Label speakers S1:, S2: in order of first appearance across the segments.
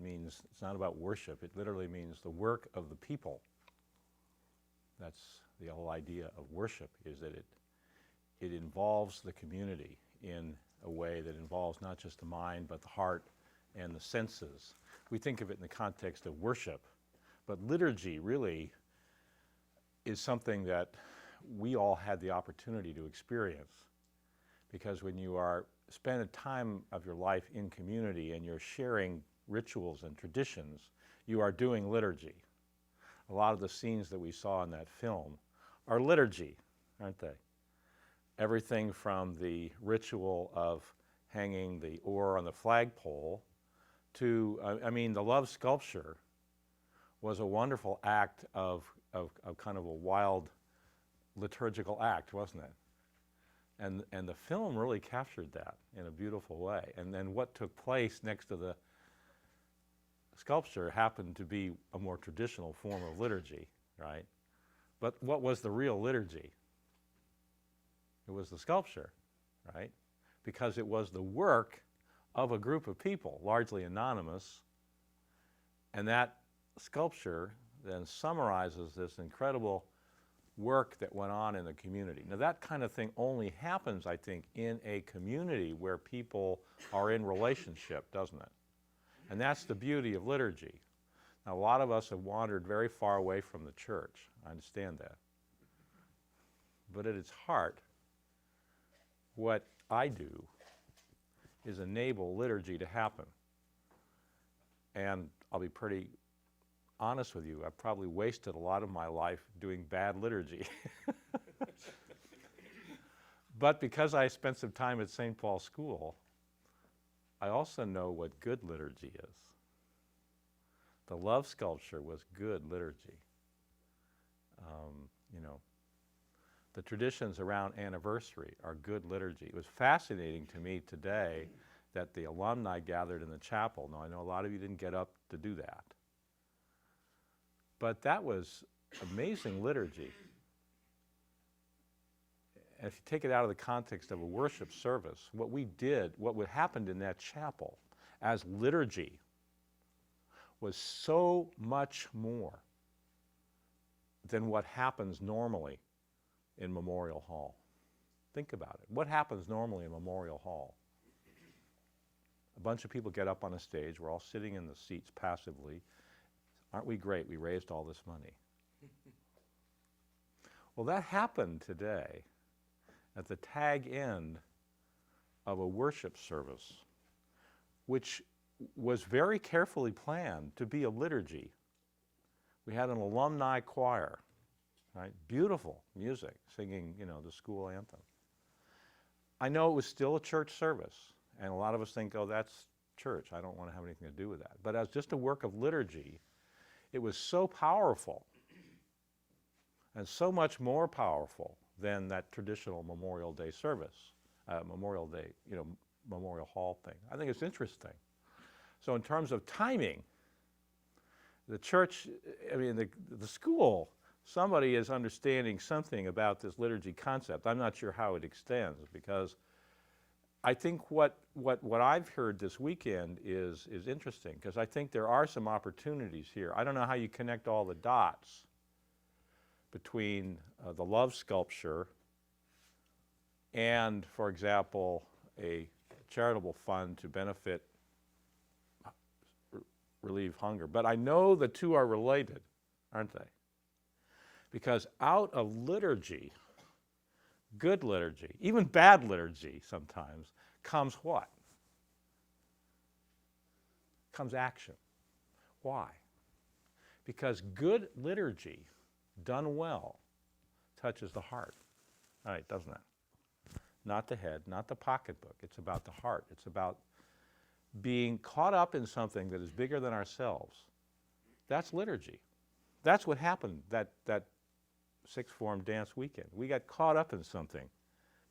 S1: it's not about worship. It literally means the work of the people. That's the whole idea of worship, is that it involves the community in a way that involves not just the mind, but the heart and the senses. We think of it in the context of worship, but liturgy really is something that we all had the opportunity to experience. Because when you spend a time of your life in community and you're sharing rituals and traditions, you are doing liturgy. A lot of the scenes that we saw in that film are liturgy, aren't they? Everything from the ritual of hanging the oar on the flagpole to, the love sculpture was a wonderful act of kind of a wild liturgical act, wasn't it? And the film really captured that in a beautiful way. And then what took place next to the sculpture happened to be a more traditional form of liturgy, right? But what was the real liturgy? It was the sculpture, right? Because it was the work of a group of people, largely anonymous, and that sculpture then summarizes this incredible work that went on in the community. Now that kind of thing only happens, I think, in a community where people are in relationship, doesn't it? And that's the beauty of liturgy. Now a lot of us have wandered very far away from the church. I understand that. But at its heart, what I do is enable liturgy to happen. And I'll be pretty honest with you, I've probably wasted a lot of my life doing bad liturgy. But because I spent some time at St. Paul's School, I also know what good liturgy is. The love sculpture was good liturgy. The traditions around anniversary are good liturgy. It was fascinating to me today that the alumni gathered in the chapel. Now, I know a lot of you didn't get up to do that. But that was amazing liturgy. And if you take it out of the context of a worship service, what happened in that chapel as liturgy was so much more than what happens normally in Memorial Hall. Think about it. What happens normally in Memorial Hall? A bunch of people get up on a stage. We're all sitting in the seats passively. Aren't we great? We raised all this money. Well, that happened today at the tag end of a worship service, which was very carefully planned to be a liturgy. We had an alumni choir, right? Beautiful music, singing, the school anthem. I know it was still a church service, and a lot of us think, oh, that's church. I don't want to have anything to do with that. But as just a work of liturgy, it was so powerful and so much more powerful than that traditional Memorial Day service, Memorial Day, Memorial Hall thing. I think it's interesting. So in terms of timing, the church, the school, somebody is understanding something about this liturgy concept. I'm not sure how it extends, because I think what I've heard this weekend is interesting, because I think there are some opportunities here. I don't know how you connect all the dots between the love sculpture and, for example, a charitable fund to benefit, relieve hunger. But I know the two are related, aren't they? Because out of liturgy, good liturgy, even bad liturgy sometimes, comes what? Comes action. Why? Because good liturgy, done well, touches the heart. All right, doesn't it? Not the head, not the pocketbook. It's about the heart. It's about being caught up in something that is bigger than ourselves. That's liturgy. That's what happened that sixth form dance weekend. We got caught up in something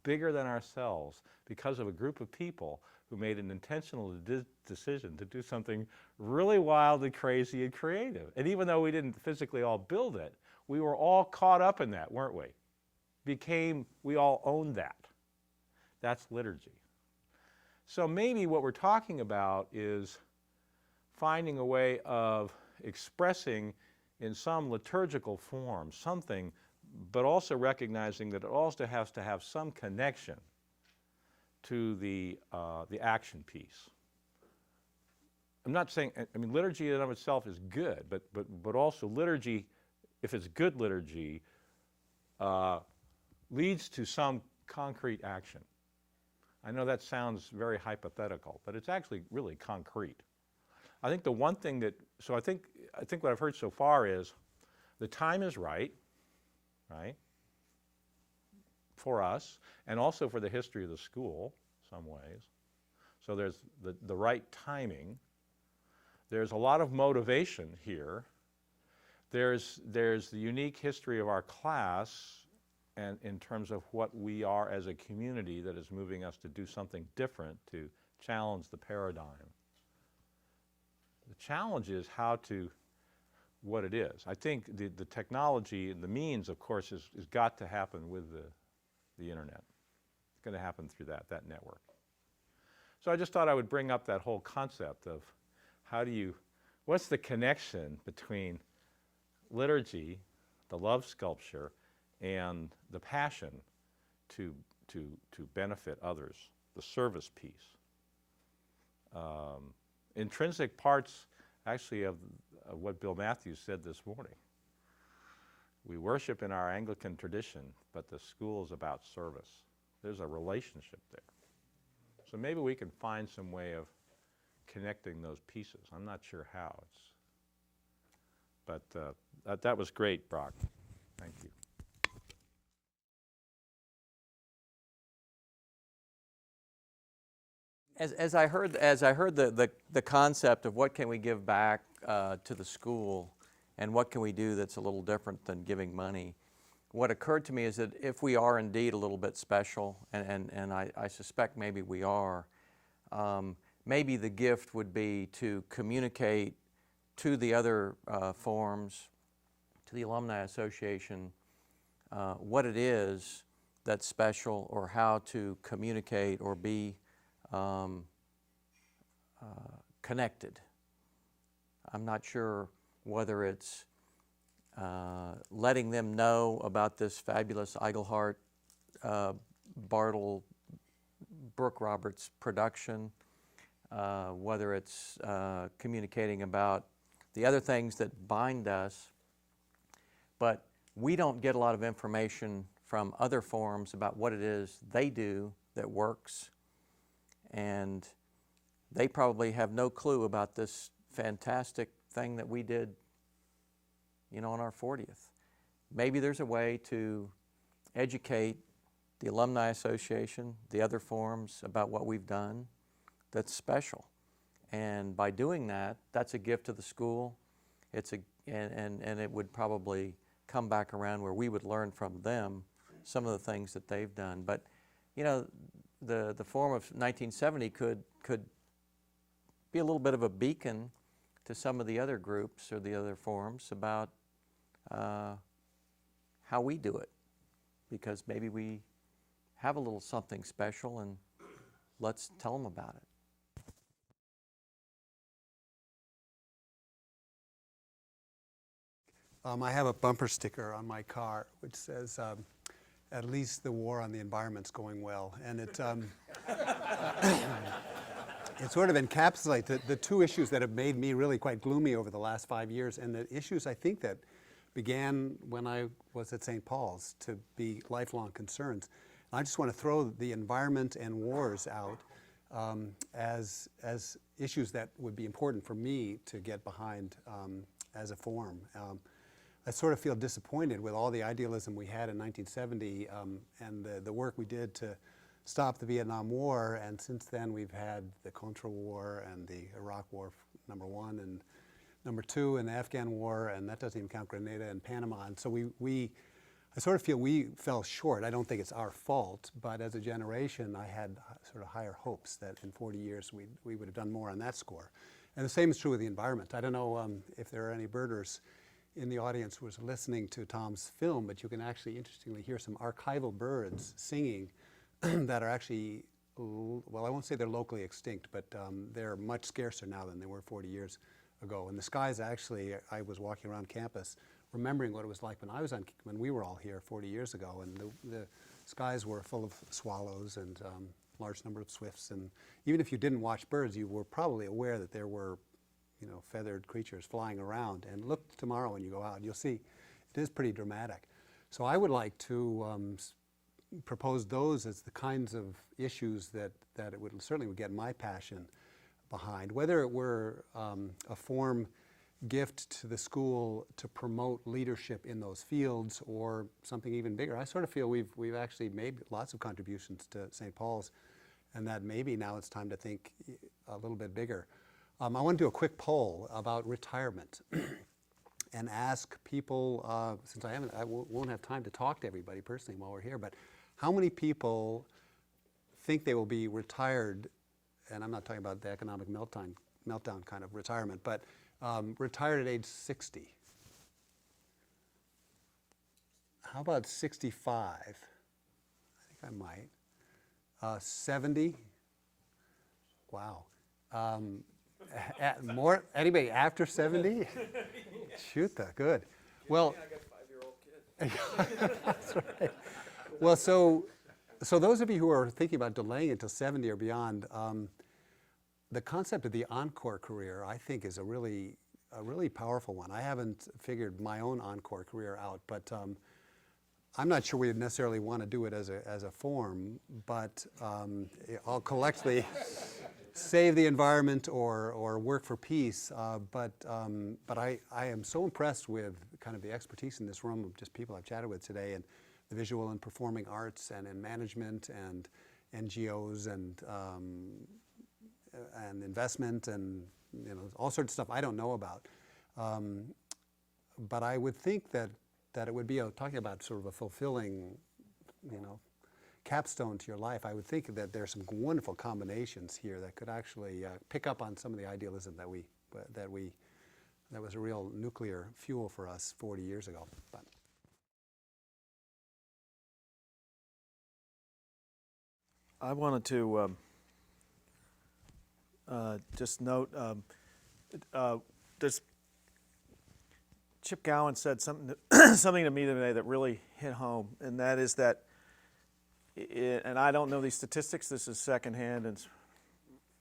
S1: bigger than ourselves because of a group of people who made an intentional decision to do something really wild and crazy and creative. And even though we didn't physically all build it, we were all caught up in that, weren't we? We all owned that. That's liturgy. So maybe what we're talking about is finding a way of expressing in some liturgical form something, but also recognizing that it also has to have some connection to the action piece. I'm not saying, I mean, liturgy in and of itself is good, but also liturgy, if it's good liturgy, leads to some concrete action. I know that sounds very hypothetical, but it's actually really concrete. I think the one thing that, so I think what I've heard so far is the time is right, for us, and also for the history of the school, some ways. So there's the right timing. There's a lot of motivation here. There's the unique history of our class, and in terms of what we are as a community that is moving us to do something different, to challenge the paradigm. The challenge is how to, what it is. I think the technology and the means, of course, is got to happen with the internet. It's going to happen through that network. So I just thought I would bring up that whole concept of how do you, what's the connection between liturgy, the love sculpture, and the passion to benefit others, the service piece. Intrinsic parts, actually, of what Bill Matthews said this morning. We worship in our Anglican tradition, but the school is about service. There's a relationship there. So maybe we can find some way of connecting those pieces. I'm not sure how. But that was great, Brock. Thank you.
S2: As I heard the concept of what can we give back to the school and what can we do that's a little different than giving money, what occurred to me is that if we are indeed a little bit special, and I suspect maybe we are, maybe the gift would be to communicate to the other forums, to the Alumni Association, what it is that's special, or how to communicate or be connected. I'm not sure whether it's letting them know about this fabulous Eigelhart Bartle Brooke Roberts production, whether it's communicating about the other things that bind us, but we don't get a lot of information from other forums about what it is they do that works, and they probably have no clue about this fantastic thing that we did, you know, on our 40th. Maybe there's a way to educate the Alumni Association, the other forums, about what we've done that's special. And by doing that, that's a gift to the school. And it would probably come back around where we would learn from them some of the things that they've done. But, you know, the forum of 1970 could be a little bit of a beacon to some of the other groups or the other forums about how we do it, because maybe we have a little something special, and let's tell them about it.
S3: I have a bumper sticker on my car which says, at least the war on the environment's going well. And it sort of encapsulates the two issues that have made me really quite gloomy over the last 5 years, and the issues I think that began when I was at St. Paul's to be lifelong concerns. And I just want to throw the environment and wars out as issues that would be important for me to get behind as a forum. I sort of feel disappointed with all the idealism we had in 1970 and the work we did to stop the Vietnam War, and since then we've had the Contra War and the Iraq War, #1, and #2, and the Afghan War, and that doesn't even count Grenada and Panama. And so I sort of feel we fell short. I don't think it's our fault, but as a generation I had sort of higher hopes that in 40 years we would have done more on that score. And the same is true with the environment. I don't know if there are any birders in the audience who was listening to Tom's film, but you can actually interestingly hear some archival birds singing that are actually well, I won't say they're locally extinct, but they're much scarcer now than they were 40 years ago. And the skies actually, I was walking around campus remembering what it was like when we were all here 40 years ago, and the skies were full of swallows and large number of swifts. And even if you didn't watch birds, you were probably aware that there were, you know, feathered creatures flying around. And look tomorrow when you go out, you'll see it is pretty dramatic. So I would like to propose those as the kinds of issues that it would certainly would get my passion behind. Whether it were a form gift to the school to promote leadership in those fields, or something even bigger. I sort of feel we've actually made lots of contributions to St. Paul's, and that maybe now it's time to think a little bit bigger. I want to do a quick poll about retirement and ask people, since I won't have time to talk to everybody personally while we're here, but how many people think they will be retired, and I'm not talking about the economic meltdown kind of retirement, but retired at age 60? How about 65? I think I might. 70? Wow. More? Anybody after 70? Shoot, good. Well,
S2: I got a 5-year-old kid.
S3: that's right. Well, so those of you who are thinking about delaying it till 70 or beyond, the concept of the encore career, I think, is a really powerful one. I haven't figured my own encore career out, but I'm not sure we necessarily want to do it as a form, but I'll collect the save the environment or work for peace. But I am so impressed with kind of the expertise in this room of just people I've chatted with today, and the visual and performing arts, and in management, and NGOs, and investment, and all sorts of stuff I don't know about. But I would think that it would be talking about sort of a fulfilling, capstone to your life. I would think that there's some wonderful combinations here that could actually pick up on some of the idealism that was a real nuclear fuel for us 40 years ago. But
S4: I wanted to just note, Chip Gowan said something to me today that really hit home, and that is that, and I don't know these statistics, this is secondhand, and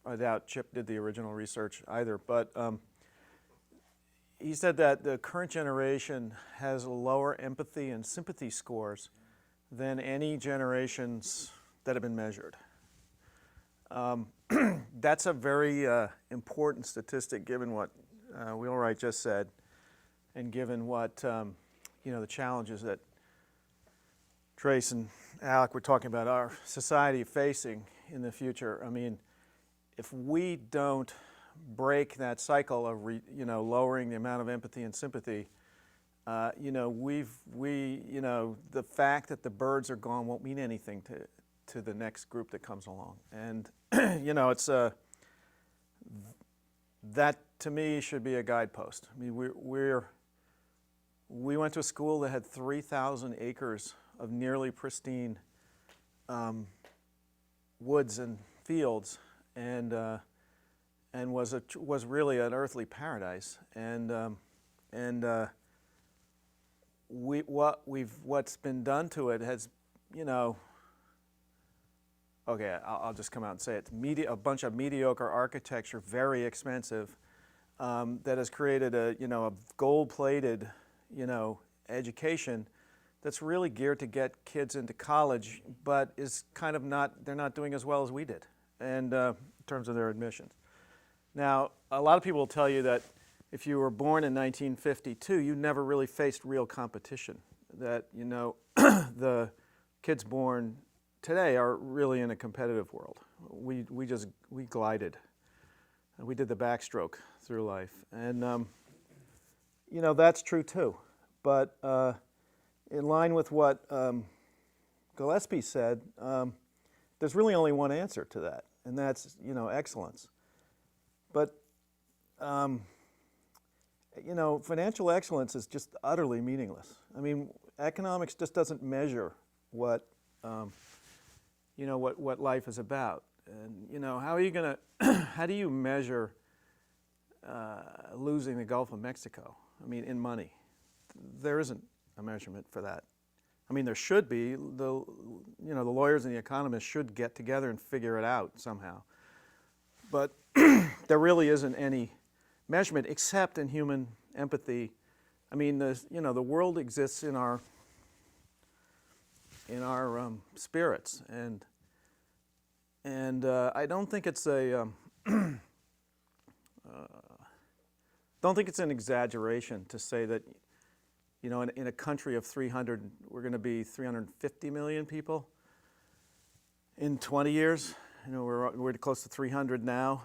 S4: I doubt Chip did the original research either, but he said that the current generation has lower empathy and sympathy scores than any generations that have been measured. That's a very important statistic given what Wheelwright just said, and given what the challenges that Trace and Alec were talking about our society facing in the future. I mean, if we don't break that cycle of lowering the amount of empathy and sympathy, the fact that the birds are gone won't mean anything to the next group that comes along. And it's that to me should be a guidepost. I mean, we went to a school that had 3,000 acres of nearly pristine woods and fields, and was really an earthly paradise. And what's been done to it has, okay, I'll just come out and say it. A bunch of mediocre architecture, very expensive, that has created a gold-plated, education that's really geared to get kids into college, but is kind of they're not doing as well as we did, and in terms of their admissions. Now, a lot of people will tell you that if you were born in 1952, you never really faced real competition. That, the kids born today are really in a competitive world. We glided. We did the backstroke through life. And, that's true too. But in line with what Gillespie said, there's really only one answer to that, and that's, excellence. But, financial excellence is just utterly meaningless. I mean, economics just doesn't measure what life is about. And you know, how are you going to, how do you measure losing the Gulf of Mexico? I mean, in money. There isn't a measurement for that. I mean, there should be. The lawyers and the economists should get together and figure it out somehow. But there really isn't any measurement except in human empathy. I mean, the world exists in our spirits, and I don't think it's a don't think it's an exaggeration to say that, you know, in a country of 300, we're going to be 350 million people in 20 years. You know, we're close to 300 now.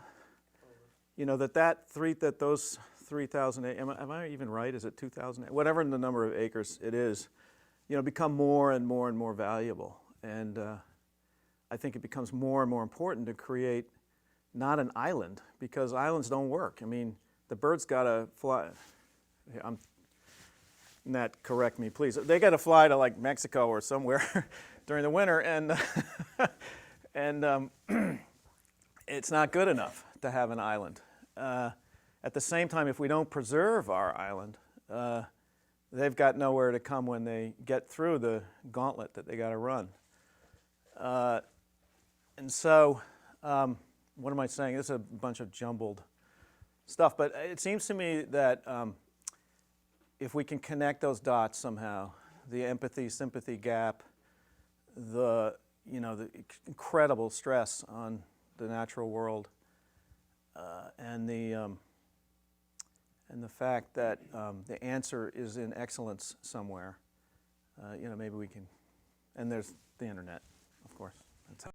S4: You know, that those 3,000, am I even right? Is it 2,000? Whatever the number of acres it is, you know, become more and more and more valuable. And I think it becomes more and more important to create not an island, because islands don't work. I mean, the birds got to fly. Nat, correct me, please. They got to fly to like Mexico or somewhere during the winter, and it's not good enough to have an island. At the same time, if we don't preserve our island, they've got nowhere to come when they get through the gauntlet that they got to run. And so, what am I saying? This is a bunch of jumbled stuff, but it seems to me that if we can connect those dots somehow, the empathy-sympathy gap, the incredible stress on the natural world, and the fact that the answer is in excellence somewhere, maybe we can, and there's the internet.